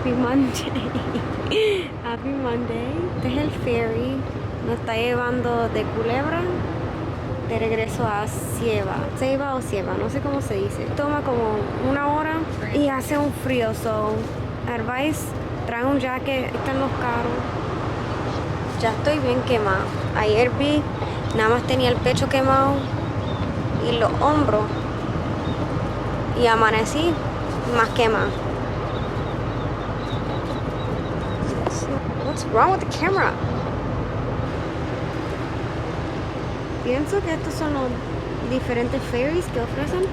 Happy Monday. Happy Monday. Este es el ferry. Nos está llevando de Culebra de regreso a Ceiba o Ceiba, no sé cómo se dice. Toma como 1 hora y hace un frío, so advice, trae un jacket, están los caros. Ya estoy bien quemada. Ayer vi, nada más tenía el pecho quemado y los hombros y amanecí más quemada. What's wrong with the camera? Pienso que estos son los diferentes ferries que ofrecen.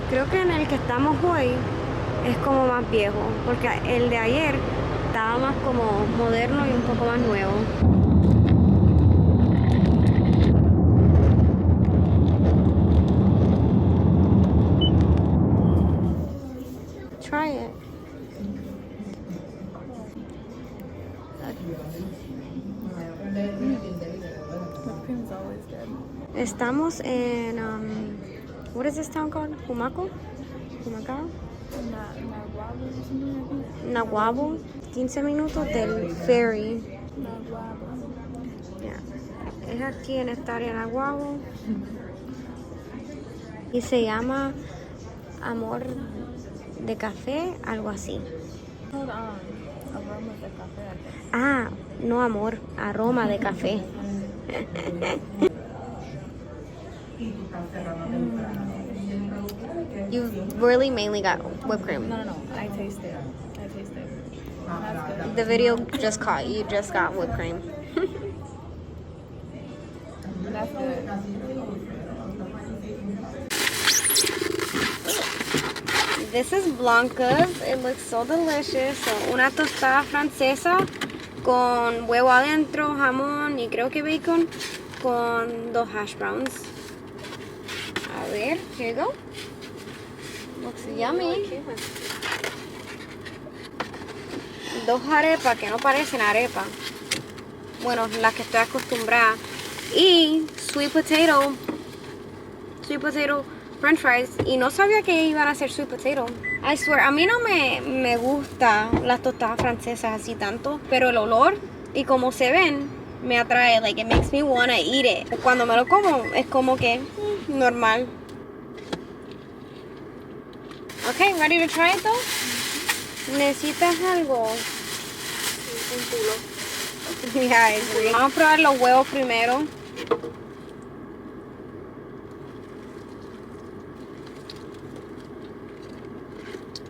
Creo que en el que estamos hoy es como más viejo, porque el de ayer estaba más como moderno y un poco más nuevo. Try it. Estamos en what is this town called? Humacao? Naguabo. 15 minutos del ferry. Yeah. Es aquí en esta área Naguabo. Y se llama Amor de Café, algo así. Ah, no amor, aroma de café. You really mainly got whipped cream. No. I taste it. That's good. The video just caught you just got whipped cream. That's good. This is Blanca's. It looks so delicious. So, una tostada francesa con huevo adentro, jamón y creo que bacon con 2 hash browns. A ver, here you go. Looks yummy. 2 arepas que no parecen arepa. Bueno, las que estoy acostumbrada. Y sweet potato french fries. Y no sabía que iban a ser sweet potato. I swear, a mí no me gusta las tostadas francesas así tanto, pero el olor y como se ven me atrae. Like, it makes me wanna eat it. Cuando me lo como es como que normal. Okay, ready to try it though? ¿Necesitas algo? Un culo. Yeah, I agree. Vamos a probar los huevos primero.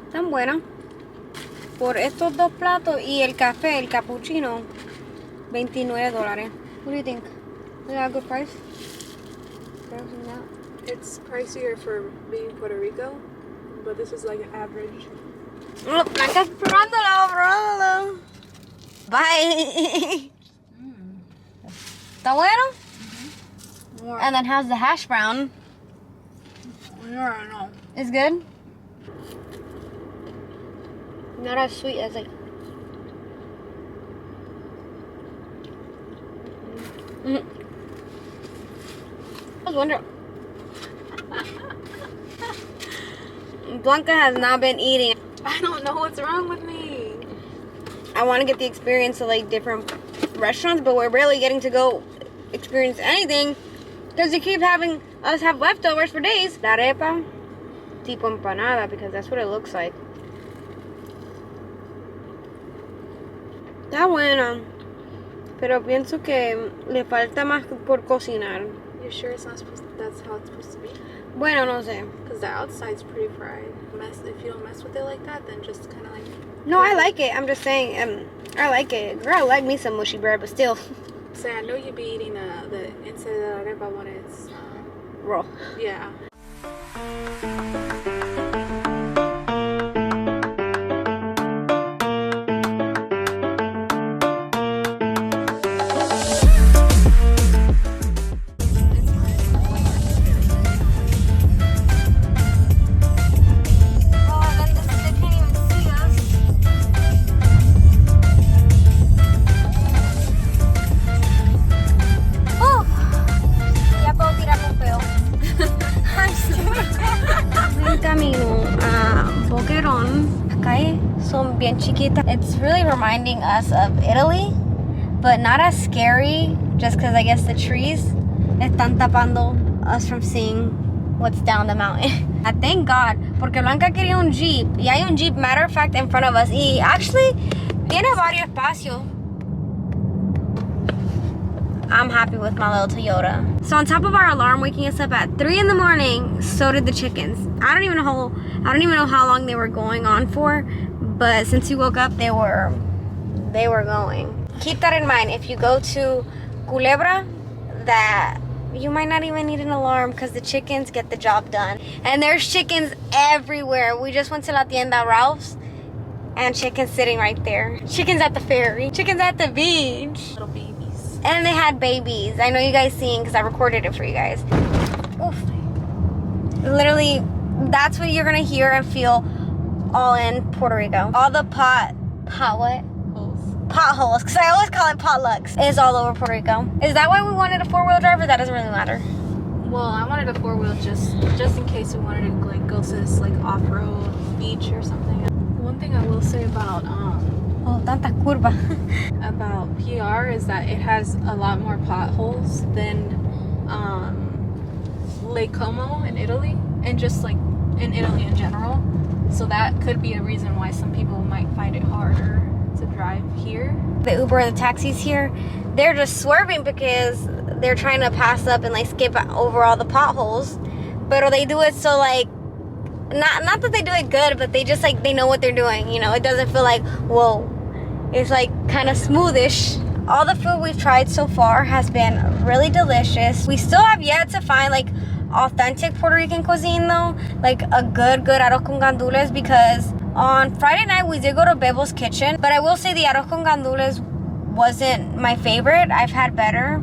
Están buenas. Por estos 2 platos y el café, el cappuccino, $29. What do you think? Is that a good price? It's pricier for being Puerto Rico, but this is like average. Blanca, probándolo. Bye. ¿Está bueno? More. And then how's the hash brown? No. It's good? Not as sweet as like... I was wondering... Blanca has not been eating. I don't know what's wrong with me. I want to get the experience of like different restaurants, but we're barely getting to go experience anything because you keep having us have leftovers for days. La arepa, tipo empanada, because that's what it looks like. Está buena, pero pienso que le falta más por cocinar. You sure it's not supposed? That's how it's supposed to be? Bueno, no sé. Because the outside's pretty fried. If you don't mess with it like that, then just kind of like. No, I like it. I'm just saying, I like it. Girl, I like me some mushy bread, but still. Say, I know you'd be eating the inside of the arepa when it's Raw. Yeah. Ya puedo tirar un peo. son bien chiquitas. It's really reminding us of Italy, but not as scary, just because I guess the trees están tapando us from seeing what's down the mountain. I thank God, porque Blanca quería un Jeep, y hay un Jeep, matter of fact, in front of us, y actually, tiene varios espacio. I'm happy with my little Toyota. So on top of our alarm waking us up at 3 in the morning, so did the chickens. I don't even know how long they were going on for, but since we woke up, they were going. Keep that in mind. If you go to Culebra, that you might not even need an alarm because the chickens get the job done. And there's chickens everywhere. We just went to La Tienda Ralph's and chickens sitting right there. Chickens at the ferry. Chickens at the beach. Little babies. And they had babies. I know you guys seen because I recorded it for you guys. Oof. Literally, that's what you're going to hear and feel all in Puerto Rico. All the potholes, because I always call it potlucks, is all over Puerto Rico. Is that why we wanted a 4-wheel drive, or that doesn't really matter? Well, I wanted a 4-wheel just in case we wanted to like go to this like off-road beach or something. One thing I will say about tanta curva. about PR is that it has a lot more potholes than Lake Como in Italy, and just like in Italy in general. So that could be a reason why some people might find it harder to drive here. The Uber and the taxis here, they're just swerving because they're trying to pass up and like skip over all the potholes. But they do it so like, not that they do it good, but they just like, they know what they're doing. You know, it doesn't feel like, whoa. It's like kind of smoothish. All the food we've tried so far has been really delicious. We still have yet to find like authentic Puerto Rican cuisine though, like a good arroz con gandules, because on Friday night we did go to Bebo's kitchen, but I will say the arroz con gandules wasn't my favorite. I've had better.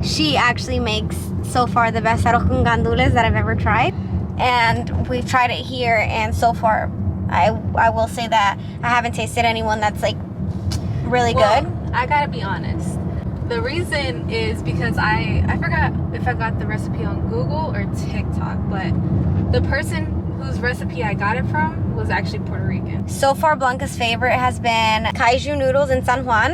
She actually makes so far the best arroz con gandules that I've ever tried, and we've tried it here, and so far I will say that I haven't tasted anyone that's like really good. I gotta be honest. The reason is because I forgot if I got the recipe on Google or TikTok, but the person whose recipe I got it from was actually Puerto Rican. So far, Blanca's favorite has been kaiju noodles in San Juan,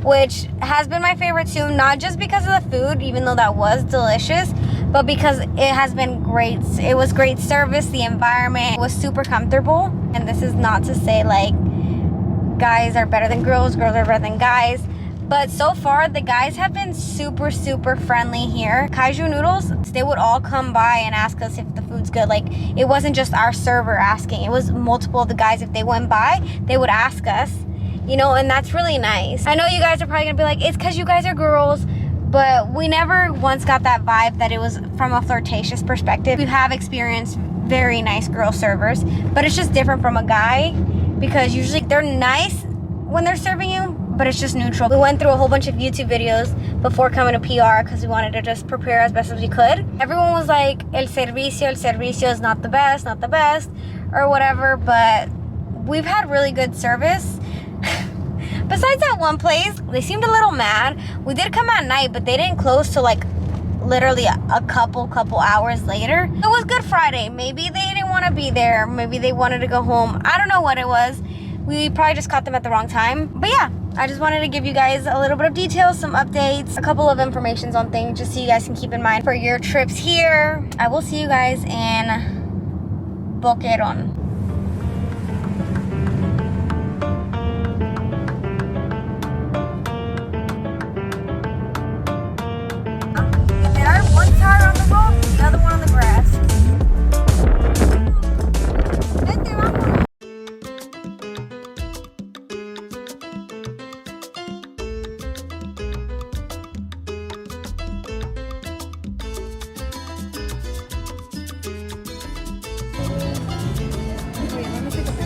which has been my favorite too, not just because of the food, even though that was delicious, but because it has been great. It was great service, the environment was super comfortable, and this is not to say like guys are better than girls are better than guys. But so far, the guys have been super friendly here. Kaiju noodles, they would all come by and ask us if the food's good. Like, it wasn't just our server asking. It was multiple of the guys. If they went by, they would ask us. You know, and that's really nice. I know you guys are probably going to be like, it's because you guys are girls. But we never once got that vibe that it was from a flirtatious perspective. We have experienced very nice girl servers. But it's just different from a guy. Because usually they're nice when they're serving you, but it's just neutral. We went through a whole bunch of YouTube videos before coming to PR because we wanted to just prepare as best as we could. Everyone was like, el servicio is not the best, or whatever, but we've had really good service. Besides that one place, they seemed a little mad. We did come at night, but they didn't close till like literally a couple hours later. It was Good Friday. Maybe they didn't want to be there. Maybe they wanted to go home. I don't know what it was. We probably just caught them at the wrong time. But yeah, I just wanted to give you guys a little bit of details, some updates, a couple of informations on things, just so you guys can keep in mind for your trips here. I will see you guys in Boquerón. There are one tire on the road, the other one on the grass.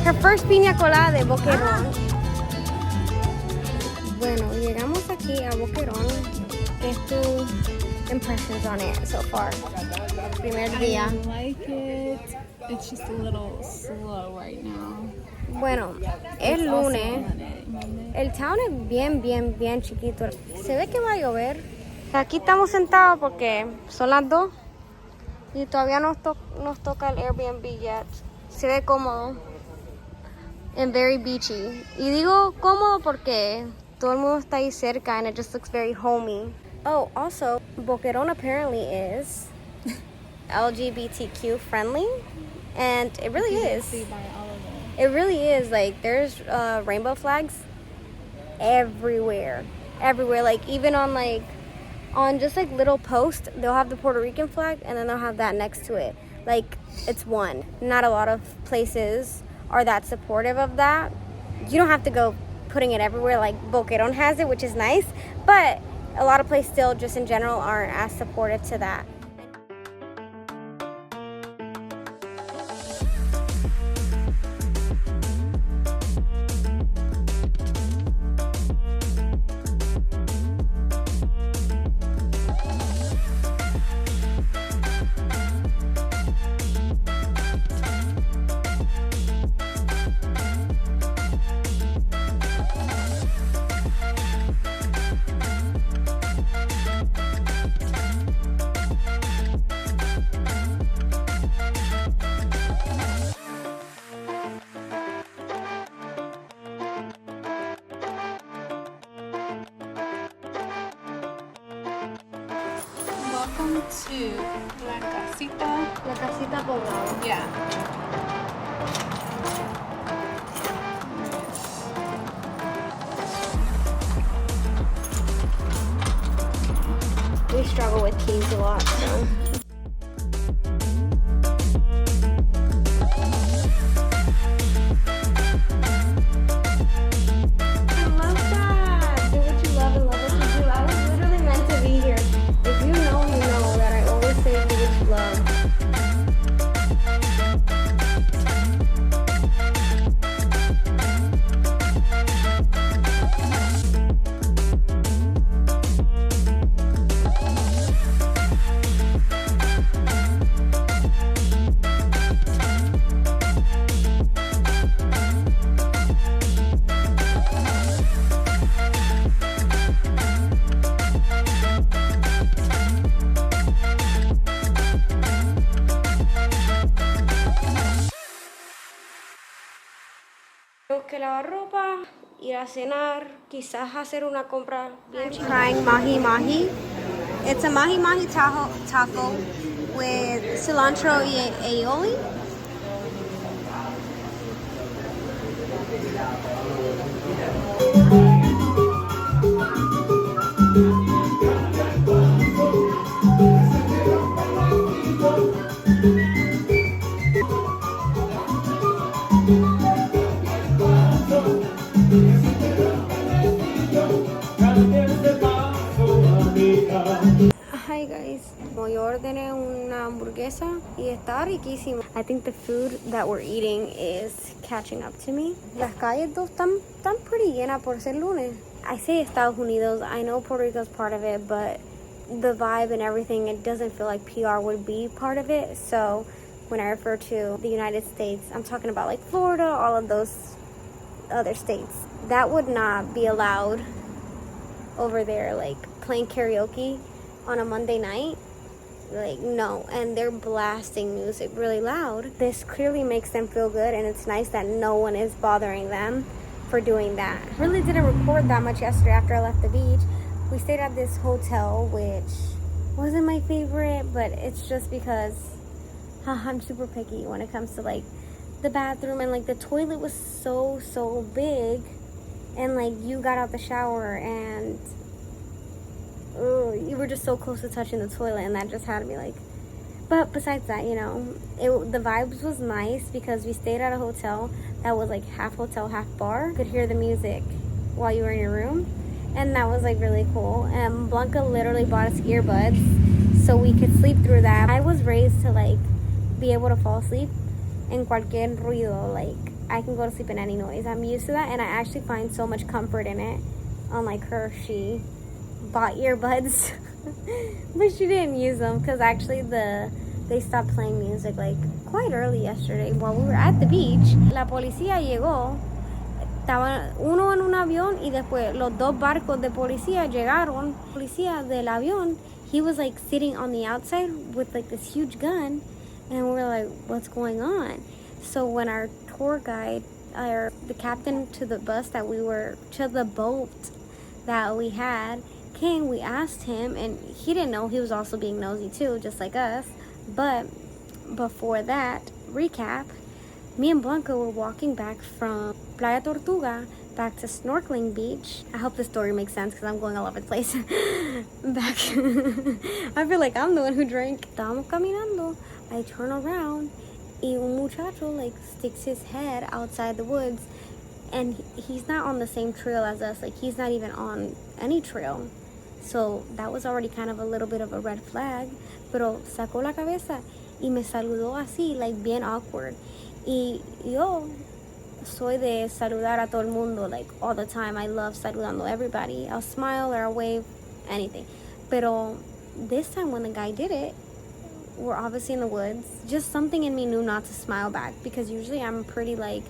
Her first piña colada de Boquerón. Bueno, llegamos aquí a Boquerón. ¿Qué es tu impressions on it so far? Primer día. I like it. It's just a little slow right now. Bueno, es lunes. El town es bien chiquito. Se ve que va a llover. Aquí estamos sentados porque son las 2 y todavía nos toca el Airbnb yet. Se ve cómodo. and very beachy. Y digo cómodo porque todo el mundo está ahí cerca and it just looks very homey. Oh, also, Boquerón apparently is LGBTQ friendly, and it really is. It really is. Like, there's rainbow flags everywhere. Everywhere. Like, even on just like little posts, they'll have the Puerto Rican flag and then they'll have that next to it. Like, it's one. Not a lot of places are that supportive of that. You don't have to go putting it everywhere like Boquerón has it, which is nice, but a lot of places still just in general aren't as supportive to that. Welcome to La Casita Poblado. Yeah. We struggle with keys a lot, so. I love that. Do what you love and love what you do. I was literally meant to be here. If you know that I always say do what you love. Tengo que lavar ropa, ir a cenar, quizás hacer una compra bien chica. Trying mahi mahi. It's a mahi mahi taco with cilantro y aioli. Hi guys, yo ordené una hamburguesa y está riquísimo. I think the food that we're eating is catching up to me. Las calles dos están pretty llenas por ser lunes. I say Estados Unidos, I know Puerto Rico's part of it, but the vibe and everything, it doesn't feel like PR would be part of it. So when I refer to the United States, I'm talking about like Florida, all of those other states. That would not be allowed over there, like playing karaoke on a Monday night. Like, no. And they're blasting music really loud. This clearly makes them feel good, and it's nice that no one is bothering them for doing that. Really didn't record that much yesterday after I left the beach. We stayed at this hotel, which wasn't my favorite, but it's just because I'm super picky when it comes to like the bathroom, and like the toilet was so big, and like you got out the shower and you were just so close to touching the toilet, and that just had me like. But besides that, you know, the vibes was nice because we stayed at a hotel that was like half hotel, half bar. You could hear the music while you were in your room, and that was like really cool. And Blanca literally bought us earbuds so we could sleep through that. I was raised to like be able to fall asleep in cualquier ruido. Like, I can go to sleep in any noise. I'm used to that, and I actually find so much comfort in it. Unlike her, she bought earbuds but she didn't use them because actually they stopped playing music like quite early yesterday while we were at the beach. La policía llegó, estaba uno en un avión y después los dos barcos de policía llegaron. Policía del avión, he was like sitting on the outside with like this huge gun, and we were like, what's going on? So when our tour guide or the captain to the boat that we had came. We asked him, and he didn't know he was also being nosy too, just like us. But before that recap, me and Blanca were walking back from Playa Tortuga back to Snorkeling Beach. I hope the story makes sense because I'm going all over the place. Back. I feel like I'm the one who drank. Estábamos caminando. I turn around y un muchacho like sticks his head outside the woods, and he's not on the same trail as us. Like, he's not even on any trail. So that was already kind of a little bit of a red flag. Pero sacó la cabeza y me saludó así, like bien awkward. Y yo soy de saludar a todo el mundo, like all the time. I love saludando everybody. I'll smile or I'll wave, anything. Pero this time when the guy did it, we're obviously in the woods. Just something in me knew not to smile back, because usually I'm pretty like,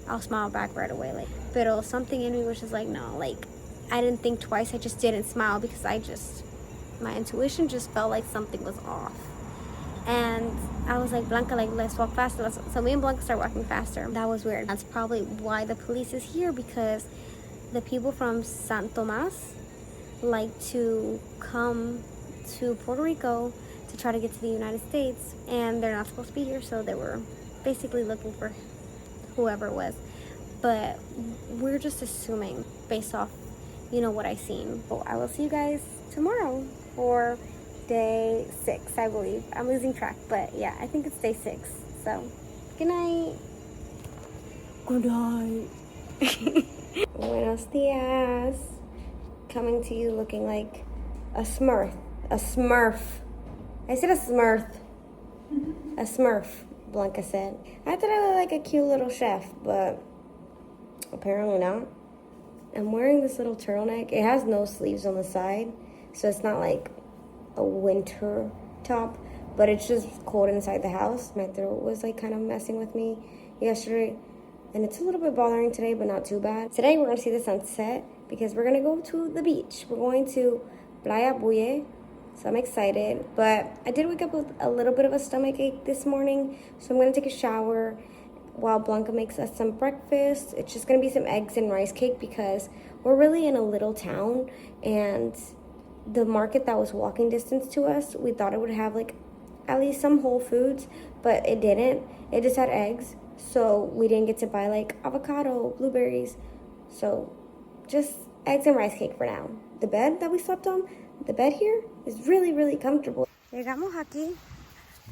I'll smile back right away. Like, pero something in me was just like, no, like, I didn't think twice. I just didn't smile because my intuition just felt like something was off. And I was like, Blanca, like, let's walk faster. So me and Blanca started walking faster. That was weird. That's probably why the police is here, because the people from San Tomas like to come to Puerto Rico to try to get to the United States, and they're not supposed to be here, so they were basically looking for whoever it was. But we're just assuming based off, what I seen. So I will see you guys tomorrow for day 6, I believe. I'm losing track, but yeah, I think it's day 6. So, good night. Good night. Buenos dias. Coming to you looking like a smurf. A smurf. I said a smurf. A smurf, Blanca said. I thought I looked like a cute little chef, but apparently not. I'm wearing this little turtleneck. It has no sleeves on the side, so it's not like a winter top, but it's just cold inside the house. My throat was like kind of messing with me yesterday, and it's a little bit bothering today, but not too bad. Today we're gonna see the sunset because we're gonna go to the beach. We're going to Playa Buye, so I'm excited. But I did wake up with a little bit of a stomach ache this morning, so I'm gonna take a shower while Blanca makes us some breakfast. It's just gonna be some eggs and rice cake because we're really in a little town, and the market that was walking distance to us, we thought it would have like at least some Whole Foods, but it didn't. It just had eggs, so we didn't get to buy like avocado, blueberries. So just eggs and rice cake for now. The bed that we slept on, the bed here is really, really comfortable. Llegamos aquí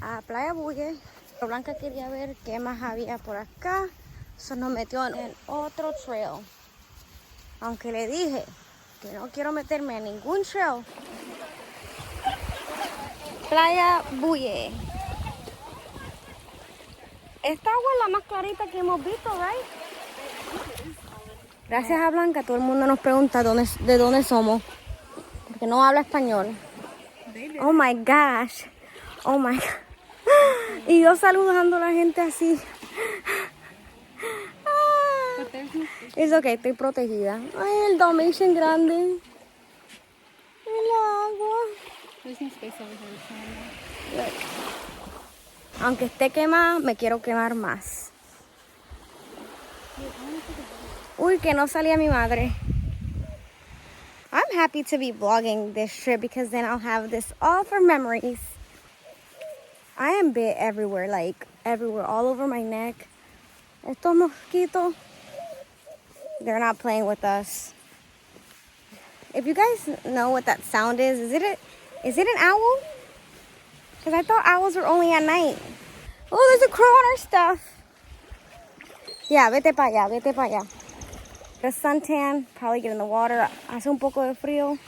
a Playa Buye. Blanca quería ver qué más había por acá, so nos metió en otro trail. Aunque le dije que no quiero meterme en ningún trail. Playa Buye. Esta agua es la más clarita que hemos visto, right? Gracias a Blanca, todo el mundo nos pregunta de dónde somos, porque no habla español. Oh my gosh. Oh my God. Y yo saludando a la gente así. Es ok, estoy protegida. Ay, el Dalmatian grande. El agua. There's no space over here. Look. Aunque esté quemada, me quiero quemar más. Uy, que no salía mi madre. I'm happy to be vlogging this trip because then I'll have this all for memories. I am bit everywhere, like everywhere, all over my neck. Estos mosquitos, they're not playing with us. If you guys know what that sound is it an owl? Because I thought owls were only at night. Oh, there's a crow on our stuff. Yeah, vete pa' allá, vete pa' allá. The suntan, probably get in the water. Hace un poco de frío.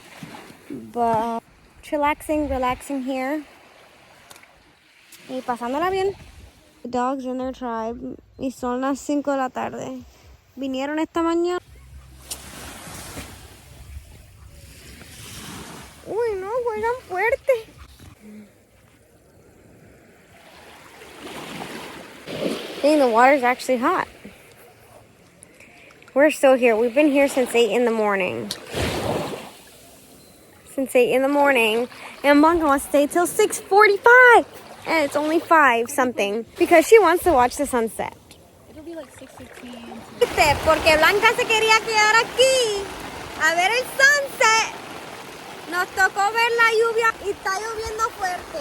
But relaxing here. Y pasándola bien. The dogs in their tribe. Y son las 5 de la tarde. Vinieron esta mañana. Uy, no, juegan fuerte. Dang, the water's actually hot. We're still here. We've been here since 8 in the morning. Since 8 in the morning. And Blanca wants to stay till 6:45. And it's only 5 something. Because she wants to watch the sunset. It'll be be like 6:15. ¿Viste? Porque Blanca se quería quedar aquí a ver el sunset. Nos tocó ver la lluvia y está lloviendo fuerte.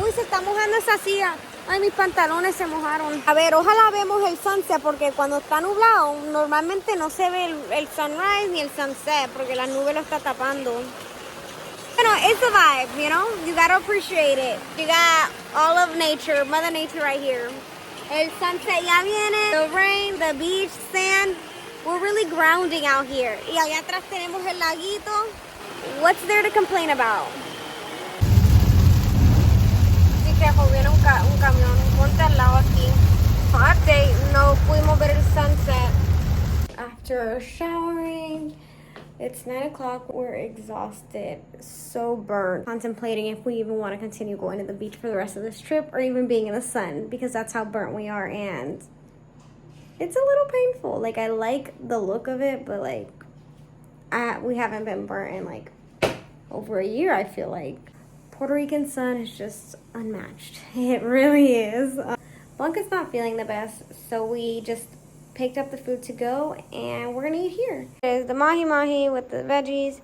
Uy, se está mojando esa silla. Ay, mis pantalones se mojaron. A ver, ojalá vemos el sunset porque cuando está nublado normalmente no se ve el sunrise ni el sunset porque la nube lo está tapando. Bueno, it's a vibe, you know? You gotta appreciate it. You got all of nature, Mother Nature right here. El sunset ya viene. The rain, the beach, sand. We're really grounding out here. Y allá atrás tenemos el laguito. What's there to complain about? Be careful, viene un camión. Ponte al lado aquí. Update, no pudimos ver el sunset. After showering, it's 9 o'clock. We're exhausted, so burnt. Contemplating if we even want to continue going to the beach for the rest of this trip or even being in the sun because that's how burnt we are and it's a little painful. Like, I like the look of it, but like, we haven't been burnt in like over a year, I feel like. Puerto Rican sun is just unmatched. It really is. Blanca's not feeling the best, so we just picked up the food to go and we're gonna eat here. There's the mahi with the veggies.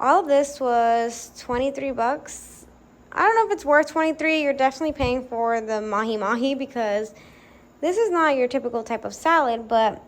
All of this was 23 bucks. I don't know if it's worth 23. You're definitely paying for the mahi because this is not your typical type of salad, but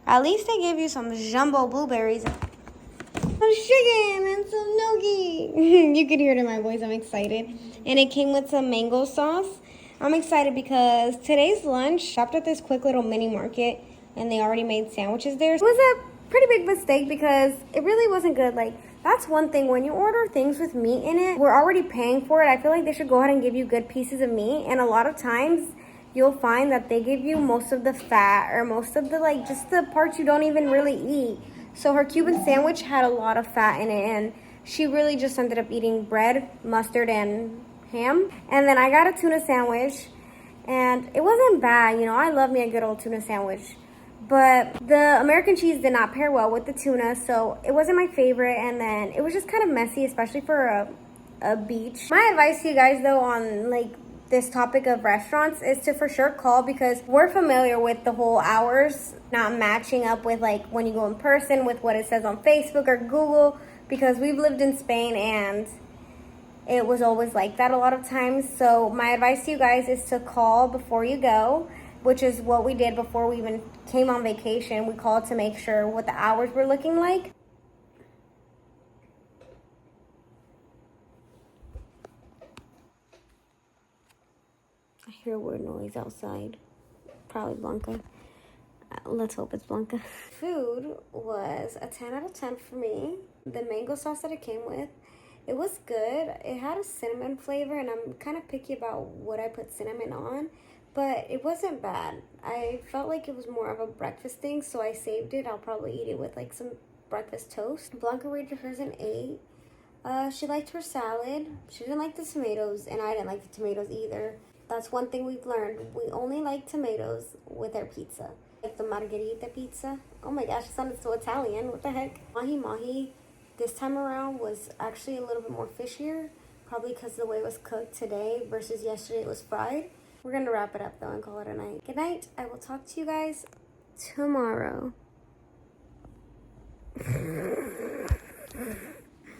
at least they give you some jumbo blueberries, some chicken, and some gnocchi. You can hear it in my voice, I'm excited. And it came with some mango sauce. I'm excited because today's lunch, stopped at this quick little mini market, and they already made sandwiches there. It was a pretty big mistake because it really wasn't good. Like, that's one thing, when you order things with meat in it, we're already paying for it. I feel like they should go ahead and give you good pieces of meat, and a lot of times, you'll find that they give you most of the fat or most of the, like, just the parts you don't even really eat. So her Cuban sandwich had a lot of fat in it, and she really just ended up eating bread, mustard, and ham. And then I got a tuna sandwich, and it wasn't bad. You know, I love me a good old tuna sandwich. But the American cheese did not pair well with the tuna, so it wasn't my favorite. And then it was just kind of messy, especially for a beach. My advice to you guys, though, on, like, this topic of restaurants is to for sure call because we're familiar with the whole hours not matching up with like when you go in person with what it says on Facebook or Google because we've lived in Spain and it was always like that a lot of times. So my advice to you guys is to call before you go, which is what we did before we even came on vacation. We called to make sure what the hours were looking like. I hear a weird noise outside. Probably Blanca. Let's hope it's Blanca. Food was a 10 out of 10 for me. The mango sauce that it came with, it was good. It had a cinnamon flavor, and I'm kind of picky about what I put cinnamon on, but it wasn't bad. I felt like it was more of a breakfast thing, so I saved it. I'll probably eat it with like some breakfast toast. Blanca rated hers an 8. She liked her salad. She didn't like the tomatoes, and I didn't like the tomatoes either. That's one thing we've learned. We only like tomatoes with our pizza. Like the margherita pizza. Oh my gosh, it sounded so Italian. What the heck? Mahi this time around was actually a little bit more fishier. Probably because the way it was cooked today versus yesterday it was fried. We're going to wrap it up though and call it a night. Good night. I will talk to you guys tomorrow.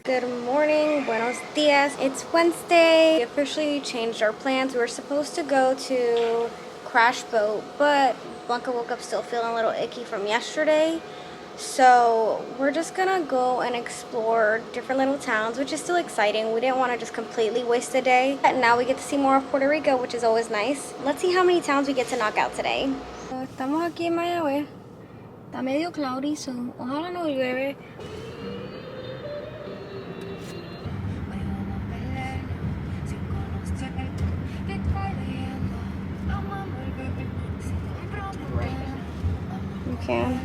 Good morning, buenos dias. It's Wednesday. We officially changed our plans. We were supposed to go to Crash Boat, but Blanca woke up still feeling a little icky from yesterday. So we're just gonna go and explore different little towns, which is still exciting. We didn't want to just completely waste the day. And now we get to see more of Puerto Rico, which is always nice. Let's see how many towns we get to knock out today. Estamos aquí en Mayagüez. Está medio cloudy, so ojalá no llueve. Okay.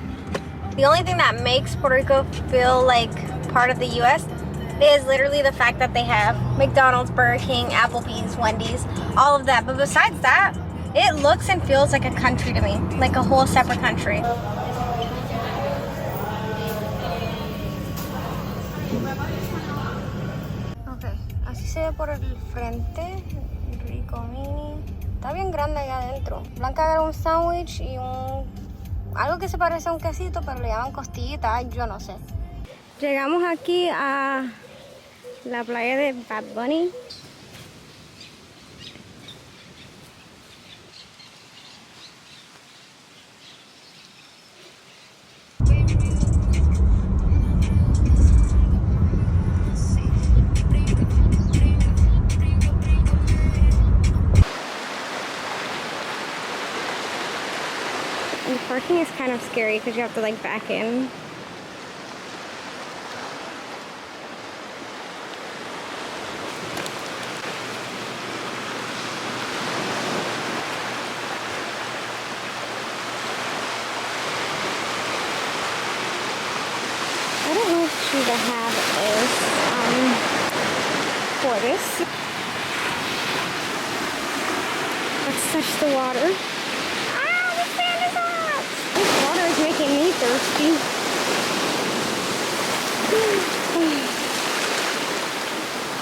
The only thing that makes Puerto Rico feel like part of the U.S. is literally the fact that they have McDonald's, Burger King, Applebee's, Wendy's, all of that. But besides that, it looks and feels like a country to me, like a whole separate country. Okay, así se ve por el frente, RICOMINI Está bien grande allá adentro. Blanca agarró un sándwich y algo que se parece a un quesito, pero le llaman costillita, yo no sé. Llegamos aquí a la playa de Bad Bunny. And the parking is kind of scary because you have to like back in. I don't know if the have is for this. Let's touch the water. It's making me thirsty.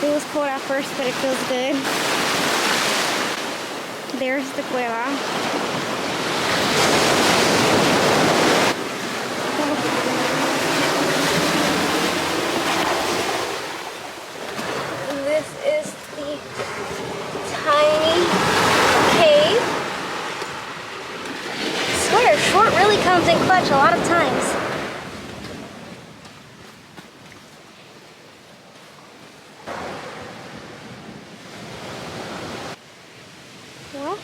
It was cold at first, but it feels good. There's the cueva. This is the tiny cave. I swear, short really comes in clutch a lot of times. Well,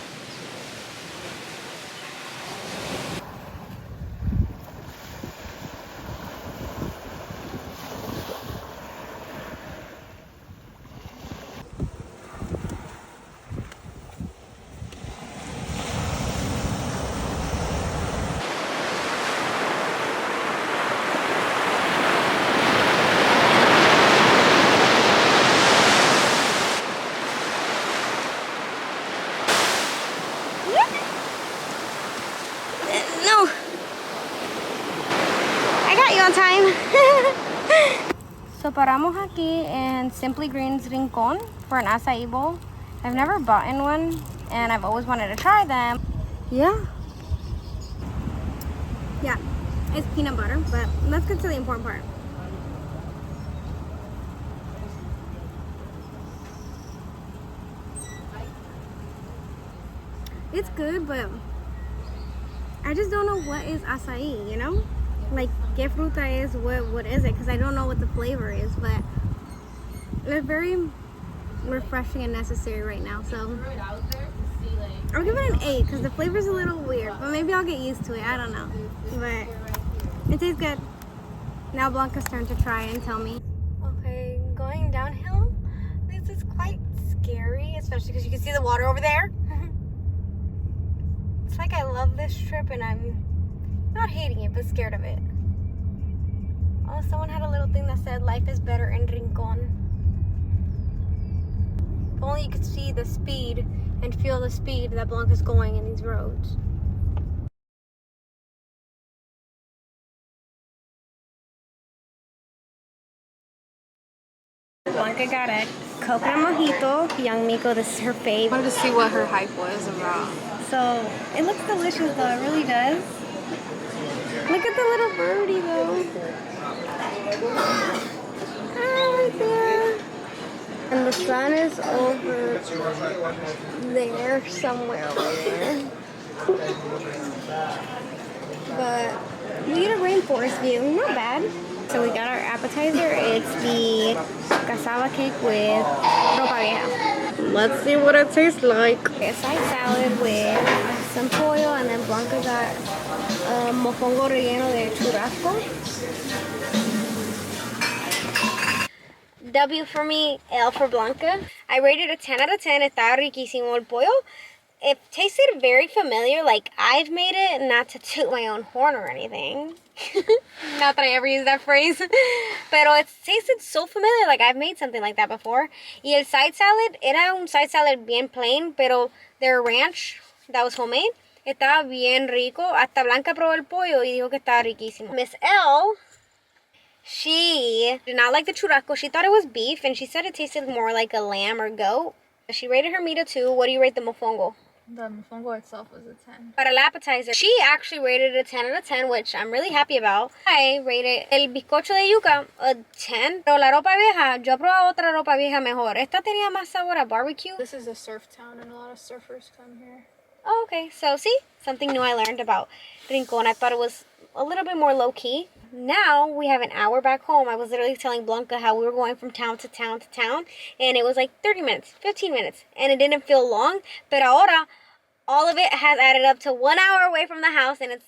no. I got you on time. So paramos aquí en Simply Green's Rincon for an acai bowl. I've never bought in one and I've always wanted to try them. Yeah, it's peanut butter, but let's get to the important part. It's good, but I just don't know what is acai, you know? Like, ¿qué fruta is? What is it? Because I don't know what the flavor is, but it's very refreshing and necessary right now. So I'll give it an 8 because the flavor's a little weird, but maybe I'll get used to it. I don't know, but it tastes good. Now Blanca's turn to try and tell me. Okay, going downhill. This is quite scary, especially because you can see the water over there. It's like I love this trip and I'm not hating it, but scared of it. Oh, someone had a little thing that said life is better in Rincon. If only you could see the speed and feel the speed that Blanca's going in these roads. Blanca got a coconut mojito. Young Miko, this is her fave. I wanted to see what her hype was about. So, it looks delicious though, it really does. Look at the little birdie though. Ah, right there. And the sun is over there, somewhere over there. But we get a rainforest view, not bad. So we got our appetizer. It's the cassava cake with ropa vieja. Let's see what it tastes like. A side salad with some pollo, and then Blanca got mofongo relleno de churrasco. W for me, L for Blanca. I rated a 10 out of 10. Está riquísimo el pollo. It tasted very familiar, like I've made it, not to toot my own horn or anything. Not that I ever use that phrase. Pero it tasted so familiar, like I've made something like that before. Y el side salad, era un side salad bien plain, pero their ranch that was homemade, estaba bien rico. Hasta Blanca probó el pollo y dijo que estaba riquísimo. Miss L, she did not like the churrasco. She thought it was beef, and she said it tasted more like a lamb or goat. She rated her meat a 2. What do you rate the mofongo? The mofongo itself was a 10. Para la appetizer, she actually rated it a 10 out of 10, which I'm really happy about. I rated el bizcocho de yuca a 10. Pero la ropa vieja, yo probaba otra ropa vieja mejor. Esta tenía más sabor a barbecue. This is a surf town and a lot of surfers come here. Oh, okay. So, see? Something new I learned about Rincon. I thought it was a little bit more low-key. Now, we have an hour back home. I was literally telling Blanca how we were going from town to town to town. And it was like 30 minutes, 15 minutes. And it didn't feel long. But ahora, all of it has added up to 1 hour away from the house. And it's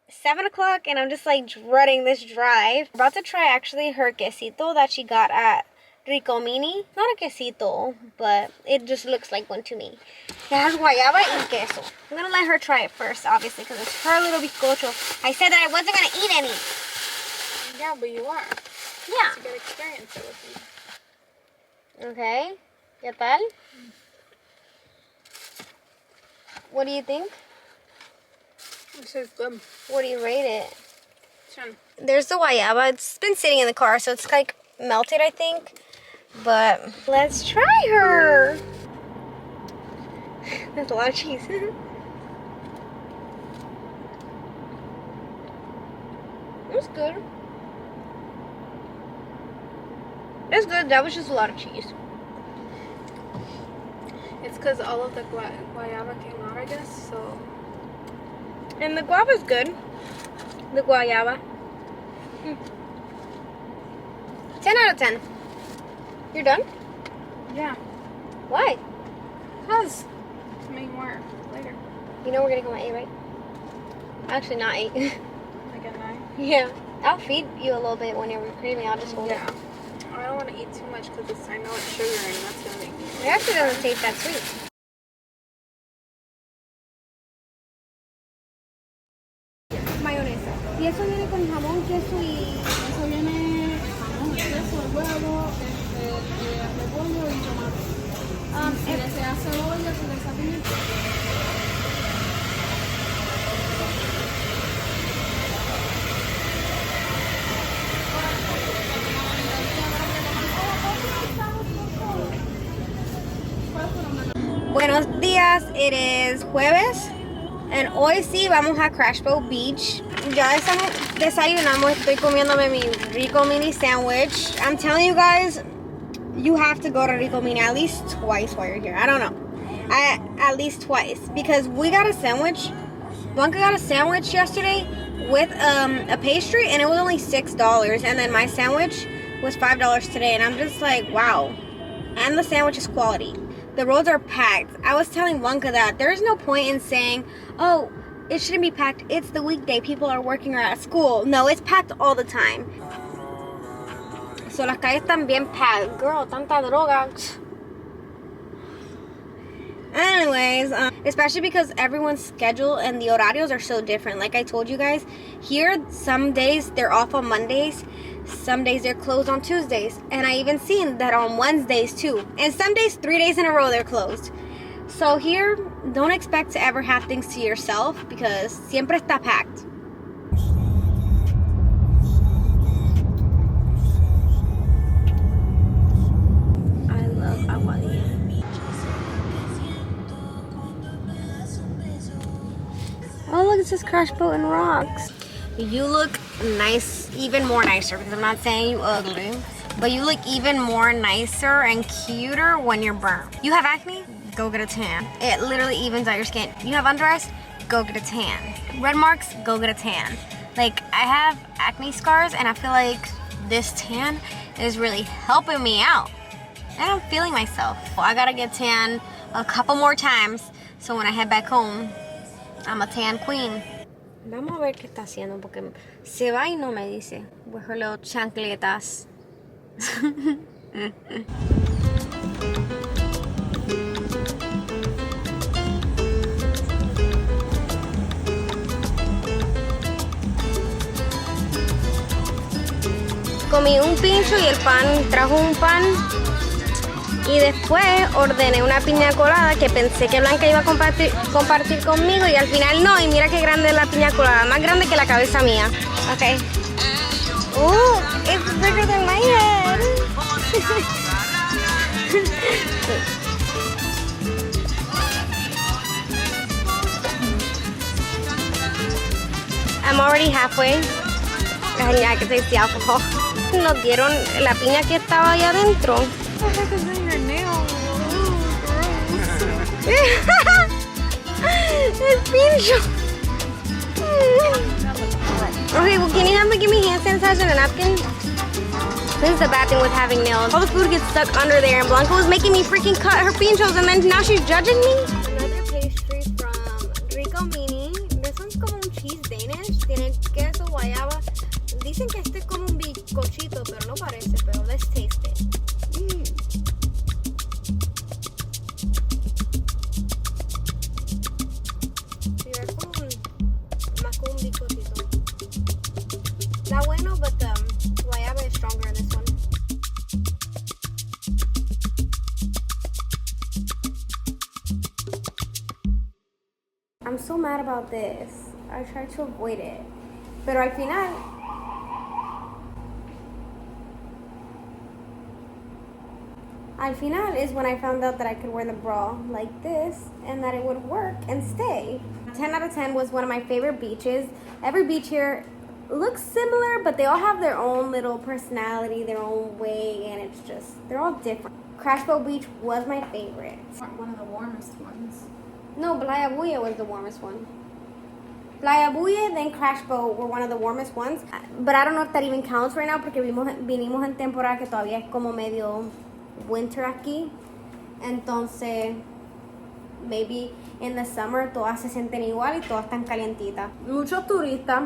7 o'clock. And I'm just like dreading this drive. I'm about to try actually her quesito that she got at RICOMINI. Not a quesito, but it just looks like one to me. It has guayaba and queso. I'm gonna let her try it first, obviously, because it's her little bizcocho. I said that I wasn't gonna eat any. Yeah, but you are. Yeah. It's a good experience with you. Okay. ¿Qué tal? What do you think? This is good. What do you rate it? 10. There's the guayaba. It's been sitting in the car, so it's like melted, I think. But let's try her. That's a lot of cheese. It's good. It's good. That was just a lot of cheese. It's because all of the guayaba came out, I guess, so... And the guava's good. The guayaba. 10 out of 10. You're done? Yeah. Why? Because to make more later. You know we're gonna go at 8, right? Actually, not 8. Like at 9? Yeah. I'll feed you a little bit when you're craving. I'll just hold it. I don't want to eat too much because I know it's sugar and that's going to make me... It actually doesn't taste that sweet. Mayonesa. ¿Y eso viene con jamón, queso y...? Eso viene jamón, queso, huevo, repollo y tomate. Si desea cebolla, si desea pimiento. Buenos días, it is jueves. And hoy sí vamos a Crash Boat Beach. Ya desayunamos, estoy comiéndome mi RICOMINI sandwich. I'm telling you guys, you have to go to RICOMINI at least twice while you're here. I don't know. At least twice. Because we got a sandwich. Blanca got a sandwich yesterday with a pastry and it was only $6. And then my sandwich was $5 today. And I'm just like, wow. And the sandwich is quality. The roads are packed. I was telling Blanca that there's no point in saying, oh, it shouldn't be packed. It's the weekday. People are working or at school. No, it's packed all the time. So las calles están bien packed. Girl, tanta droga. Anyways, especially because everyone's schedule and the horarios are so different. Like I told you guys, here some days they're off on Mondays. Some days they're closed on Tuesdays. And I even seen that on Wednesdays too. And some days 3 days in a row they're closed. So here, don't expect to ever have things to yourself because siempre está packed. I love aguadilla. Oh look, it says Crash Boat and Rocks. You look nice, even more nicer, because I'm not saying you ugly, but you look even more nicer and cuter when you're burnt. You have acne? Go get a tan. It literally evens out your skin. You have under eyes? Go get a tan. Red marks? Go get a tan. Like, I have acne scars, and I feel like this tan is really helping me out. And I'm feeling myself. I gotta get tan a couple more times, so when I head back home, I'm a tan queen. Vamos a ver qué está haciendo porque se va y no me dice. With her little chancletas. Comí un pincho y el pan trajo un pan. Y después ordené una piña colada que pensé que Blanca iba a compartir conmigo y al final no. Y mira qué grande es la piña colada, más grande que la cabeza mía. Okay. Ooh, it's bigger than my head. I'm already halfway. And yeah, I can taste the alcohol. Nos dieron la piña que estaba allá adentro. What the heck is in your nail? Es pincho. Okay, well, can you have me give me hand sanitizer and a napkin? This is the bad thing with having nails. All the food gets stuck under there, and Blanca was making me freaking cut her pinchos, and then now she's judging me. Another pastry from RICOMINI. This one's como un cheese Danish. Tiene queso, guayaba. Dicen que este es como un bizcochito, pero no parece. Pero let's taste it. Sí, es como más como un bizcochito. Está bueno, but guayaba is stronger in this one. I'm so mad about this. I tried to avoid it. Pero al final, is when I found out that I could wear the bra like this and that it would work and stay. 10 out of 10 was one of my favorite beaches. Every beach here looks similar, but they all have their own little personality, their own way, and it's just, they're all different. Crash Boat Beach was my favorite. One of the warmest ones. No, Playa Bulla was the warmest one. Playa Bulla, then Crash Boat were one of the warmest ones. But I don't know if that even counts right now porque vinimos en temporada que todavía es como medio winter aquí. Entonces, maybe in the summer todas se sienten igual y todas están calientitas. Muchos turistas,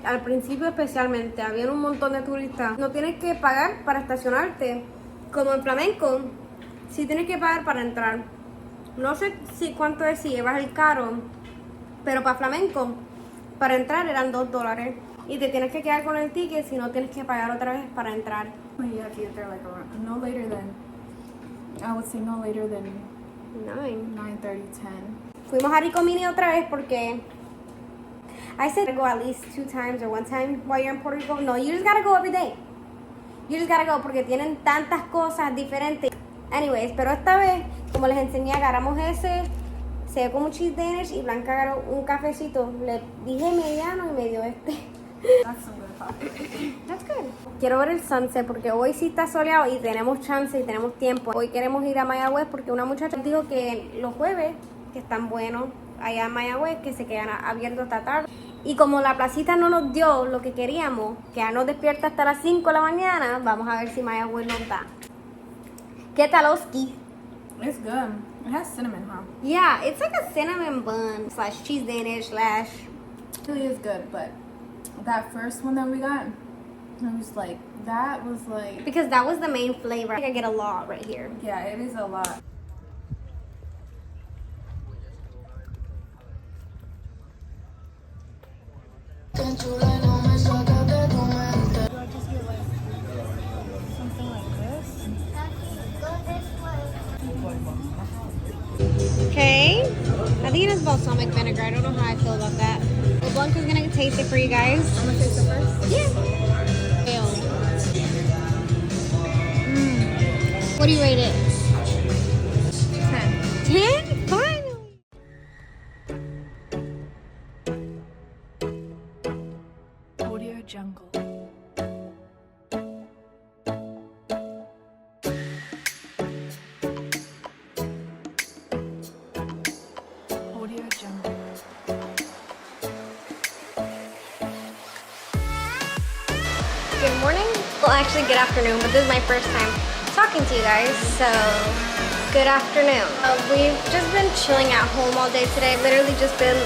al principio especialmente, había un montón de turistas. No tienes que pagar para estacionarte. Como en flamenco, sí tienes que pagar para entrar. No sé cuánto es si llevas el carro, pero para flamenco, para entrar eran $2. Y te tienes que quedar con el ticket si no tienes que pagar otra vez para entrar. You have to get there like around, no later than 9:30, 10. Fuimos a RICOMINI otra vez porque I said go at least 2 times or 1 time while you're in Puerto Rico. No, you just gotta go every day. You just gotta go porque tienen tantas cosas diferentes. Anyways, pero esta vez, como les enseñé, agarramos ese, se ve como un cheese Danish y Blanca agarró un cafecito. Le dije mediano y me dio este. That's some good coffee. That's good. Quiero ver el sunset porque hoy sí está soleado y tenemos chance y tenemos tiempo. Hoy queremos ir a Mayagüez porque una muchacha dijo que los jueves, que están buenos allá en Mayagüez, que se quedan abiertos hasta tarde. Y como la placita no nos dio lo que queríamos, que nos despierta hasta las 5 de la mañana, vamos a ver si Mayagüez nos da. ¿Qué tal, Oski? It's good. It has cinnamon, huh? Yeah, it's like a cinnamon bun / cheese Danish / It really is good, but that first one that we got, I was like, that was like... Because that was the main flavor. I think I get a lot right here. Yeah, it is a lot. Okay, I think it is balsamic vinegar. I don't know how I feel about that. Well, Blanca's gonna taste it for you guys. I'm gonna taste it first? Yeah. What do you rate it? 10. 10? Finally. Audio Jungle. Audio Jungle. Good morning. Well, actually, good afternoon, but this is my first time talking to you guys, so good afternoon. We've just been chilling at home all day today. Literally just been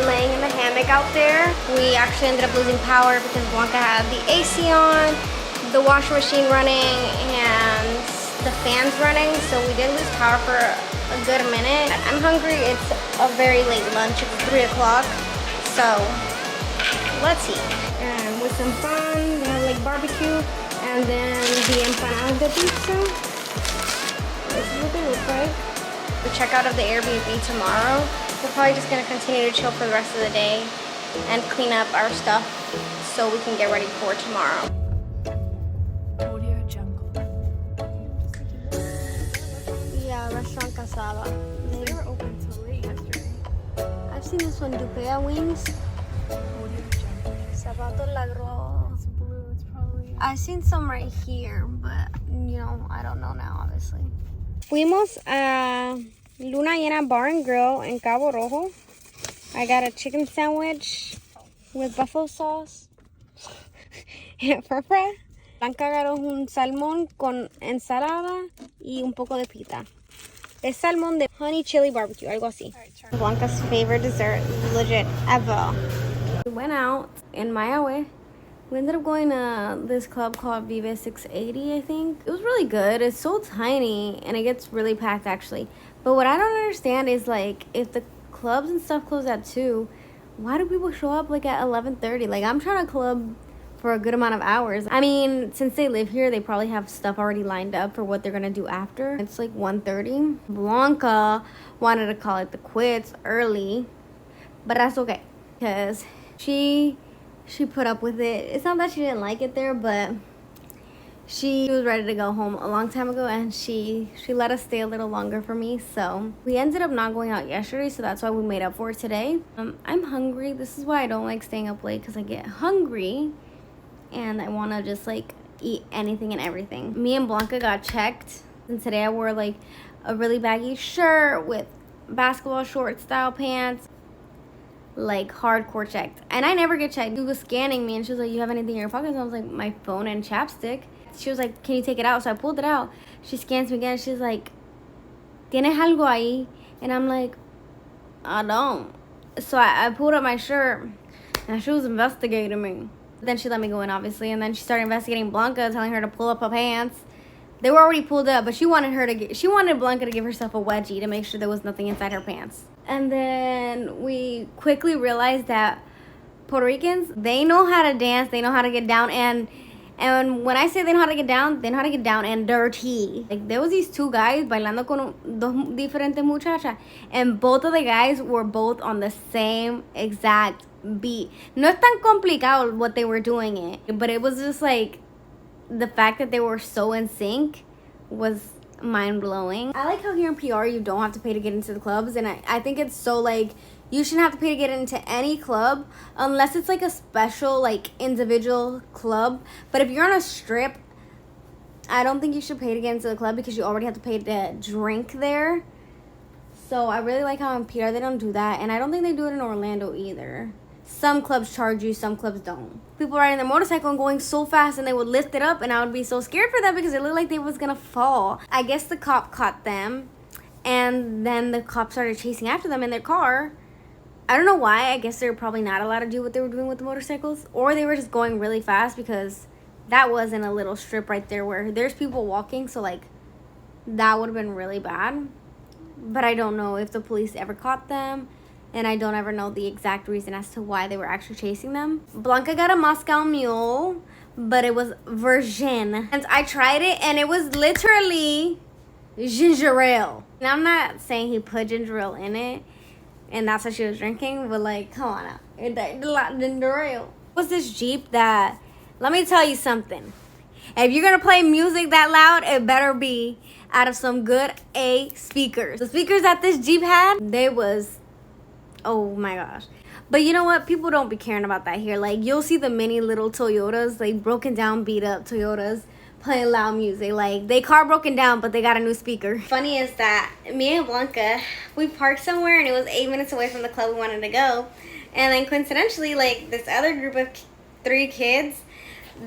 laying in the hammock out there. We actually ended up losing power because Blanca had the AC on, the washing machine running, and the fans running, so we did lose power for a good minute. I'm hungry. It's a very late lunch. It's 3 o'clock, so let's eat. And with some fun, we have like barbecue, and then the empanadas de pizza. This is what they look like. The checkout of the Airbnb tomorrow. We're probably just gonna continue to chill for the rest of the day and clean up our stuff so we can get ready for tomorrow. Audio Jungle. Yeah, Restaurant Casaba. They were open till late yesterday. I've seen this one, Dupea Wings. Audio Jungle. Zapatos Lagros. It's blue. It's probably. I've seen some right here, but you know, I don't know now, obviously. Fuimos a Luna Llena Bar and Grill in Cabo Rojo. I got a chicken sandwich with buffalo sauce and fry. Blanca agarró un salmón con ensalada y un poco de pita. Es salmón de honey chili barbecue, algo así. Blanca's favorite dessert, legit, ever. We went out in Mayawe. We ended up going to this club called Vive 680, I think. It was really good. It's so tiny, and it gets really packed, actually. But what I don't understand is, like, if the clubs and stuff close at 2, why do people show up, like, at 11:30? Like, I'm trying to club for a good amount of hours. I mean, since they live here, they probably have stuff already lined up for what they're going to do after. It's, like, 1:30. Blanca wanted to call it the quits early, but that's okay, because she put up with it. It's not that she didn't like it there, but she was ready to go home a long time ago, and she let us stay a little longer for me. So we ended up not going out yesterday, so that's why we made up for it today. I'm hungry. This is why I don't like staying up late, because I get hungry and I want to just like eat anything and everything. Me and Blanca got checked, and today I wore like a really baggy shirt with basketball short style pants, like hardcore checked. And I never get checked. She was scanning me and she was like, you have anything in your pockets? And I was like, my phone and chapstick. She was like, can you take it out? So I pulled it out. She scans me again. She's like, ¿tienes algo ahí? And I'm like, I don't. So I pulled up my shirt and she was investigating me. Then she let me go in, obviously, and then she started investigating Blanca, telling her to pull up her pants. They were already pulled up, but she wanted Blanca to give herself a wedgie to make sure there was nothing inside her pants. And then we quickly realized that Puerto Ricans, they know how to dance, they know how to get down, and when I say they know how to get down, they know how to get down and dirty. Like, there was these two guys bailando con dos diferentes muchachas, and both of the guys were both on the same exact beat. No es tan complicado what they were doing it, but it was just like, the fact that they were so in sync was mind-blowing. I like how here in PR you don't have to pay to get into the clubs, and I think it's so, like, you shouldn't have to pay to get into any club unless it's like a special, like, individual club. But if you're on a strip, I don't think you should pay to get into the club because you already have to pay to drink there. So I really like how in PR they don't do that, and I don't think they do it in Orlando either. Some clubs charge you, some clubs don't. People riding their motorcycle and going so fast, and they would lift it up, and I would be so scared for them because it looked like they was gonna fall. I guess the cop caught them, and then the cop started chasing after them in their car. I don't know why. I guess they were probably not allowed to do what they were doing with the motorcycles, or they were just going really fast, because that wasn't a little strip right there where there's people walking, so like that would have been really bad. But I don't know if the police ever caught them, and I don't ever know the exact reason as to why they were actually chasing them. Blanca got a Moscow Mule, but it was virgin. And I tried it, and it was literally ginger ale. And I'm not saying he put ginger ale in it, and that's what she was drinking, but like, come on now. Ginger ale. It was this Jeep that, let me tell you something. If you're gonna play music that loud, it better be out of some good A speakers. The speakers that this Jeep had, they was, oh my gosh. But you know what? People don't be caring about that here. Like, you'll see the mini little Toyotas, like broken down, beat up Toyotas, playing loud music. Like, they car broken down, but they got a new speaker. Funny is that me and Blanca, we parked somewhere, and it was 8 minutes away from the club we wanted to go. And then coincidentally, like, this other group of 3 kids,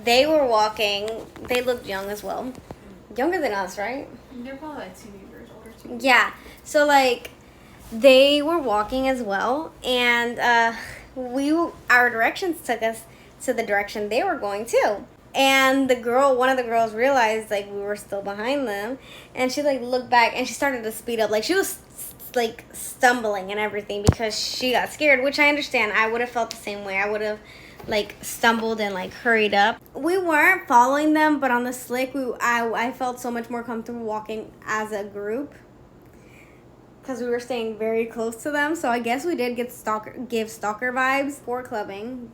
they were walking. They looked young as well. Younger than us, right? They're probably like 2 years older too. Yeah. So, like, they were walking as well, and our directions took us to the direction they were going too. And one of the girls realized, like, we were still behind them, and she, like, looked back, and she started to speed up. Like, she was, like, stumbling and everything because she got scared, which I understand. I would have felt the same way. I would have, like, stumbled and, like, hurried up. We weren't following them, but on the slick, I felt so much more comfortable walking as a group because we were staying very close to them. So I guess we did give stalker vibes for clubbing.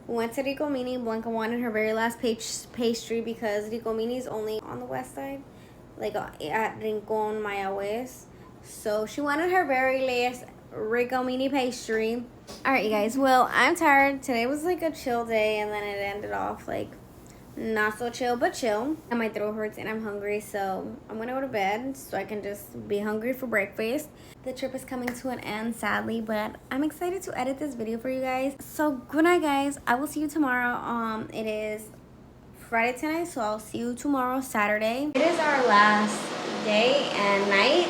We went to RICOMINI. Blanca wanted her very last pastry because RICOMINI is only on the west side, like at Rincon, Mayagüez. So she wanted her very RICOMINI pastry. Alright, you guys. Well, I'm tired. Today was like a chill day, and then it ended off like not so chill, but chill. And my throat hurts and I'm hungry, so I'm gonna go to bed so I can just be hungry for breakfast. The trip is coming to an end, sadly, but I'm excited to edit this video for you guys. So good night, guys. I will see you tomorrow. It is Friday tonight, so I'll see you tomorrow, Saturday. It is our last day and night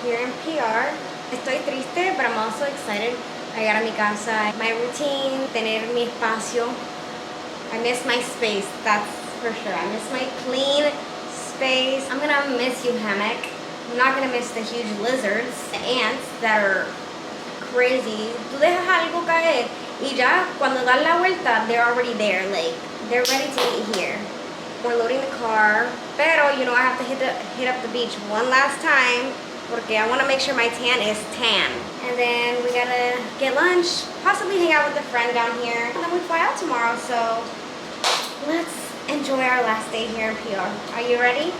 here in PR. Estoy triste, but I'm also excited. I got a mi casa, my routine, tener mi espacio. I miss my space, that's for sure. I miss my clean space. I'm gonna miss you, hammock. I'm not gonna miss the huge lizards, the ants that are crazy. Tú dejas algo caer y ya cuando dan la vuelta, they're already there. Like, they're ready to eat here. We're loading the car, pero you know I have to hit up the beach one last time porque I want to make sure my tan is tan. And then we gotta get lunch, possibly hang out with a friend down here, and then we fly out tomorrow. So let's enjoy our last day here in PR. Are you ready?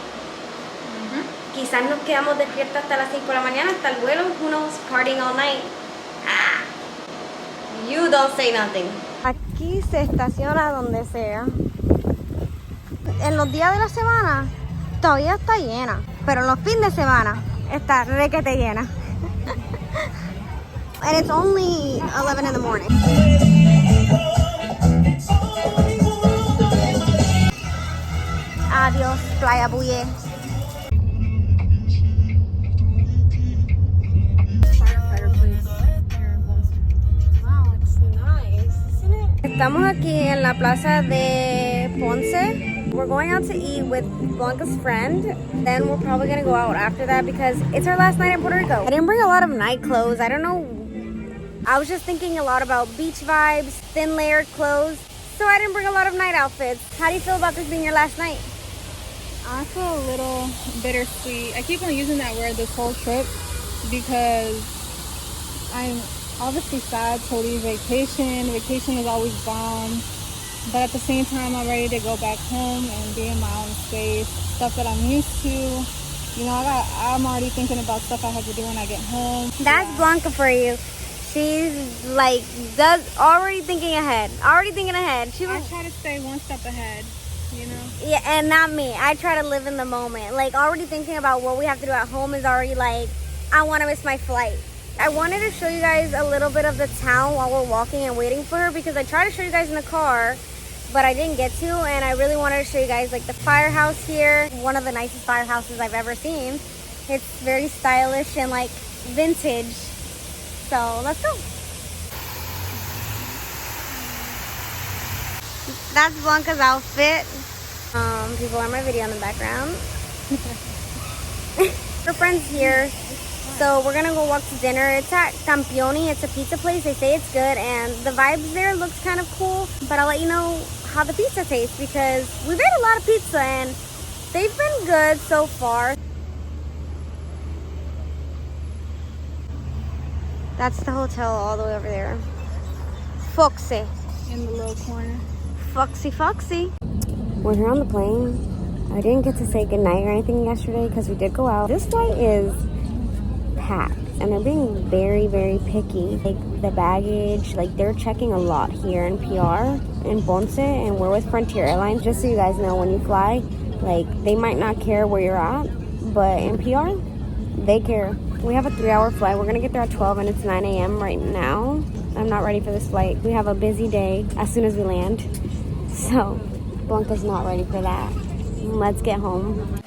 Quizás nos quedamos despiertas hasta las 5 de la mañana, hasta el vuelo. Who knows? Partying all night. Ah. You don't say nothing. Aquí se estaciona donde sea. En los días de la semana todavía está llena, pero en los fines de semana está requete llena. And it's only 11 in the morning. Adios, Playa Buye. Wow, it's nice, isn't it? Estamos aquí en la plaza de Ponce. We're going out to eat with Blanca's friend. Then we're probably gonna go out after that because it's our last night in Puerto Rico. I didn't bring a lot of night clothes. I don't know. I was just thinking a lot about beach vibes, thin layered clothes. So I didn't bring a lot of night outfits. How do you feel about this being your last night? I feel a little bittersweet. I keep on using that word this whole trip because I'm obviously sad to leave vacation. Vacation is always bomb. But at the same time, I'm ready to go back home and be in my own space. Stuff that I'm used to. You know, I'm already thinking about stuff I have to do when I get home. That's Blanca for you. She's like, already thinking ahead. Already thinking ahead. I try to stay one step ahead, you know? Yeah, and not me. I try to live in the moment. Like, already thinking about what we have to do at home is already like, I want to miss my flight. I wanted to show you guys a little bit of the town while we're walking and waiting for her because I tried to show you guys in the car, but I didn't get to, and I really wanted to show you guys like the firehouse here. One of the nicest firehouses I've ever seen. It's very stylish and like vintage. So let's go. That's Blanca's outfit. People are my video in the background. Her friend's here. So we're gonna go walk to dinner. It's at Campioni. It's a pizza place. They say it's good and the vibes there looks kind of cool. But I'll let you know how the pizza tastes because we've ate a lot of pizza and they've been good so far. That's the hotel all the way over there. Foxy. In the little corner. Foxy, Foxy. We're here on the plane. I didn't get to say goodnight or anything yesterday because we did go out. This flight is packed and they're being very, very picky. Like the baggage, like they're checking a lot here in PR, in Ponce, and we're with Frontier Airlines. Just so you guys know, when you fly, like they might not care where you're at, but in PR, they care. We have a 3-hour flight. We're gonna get there at 12 and it's 9 a.m. right now. I'm not ready for this flight. We have a busy day as soon as we land. So Blanca's not ready for that. Let's get home.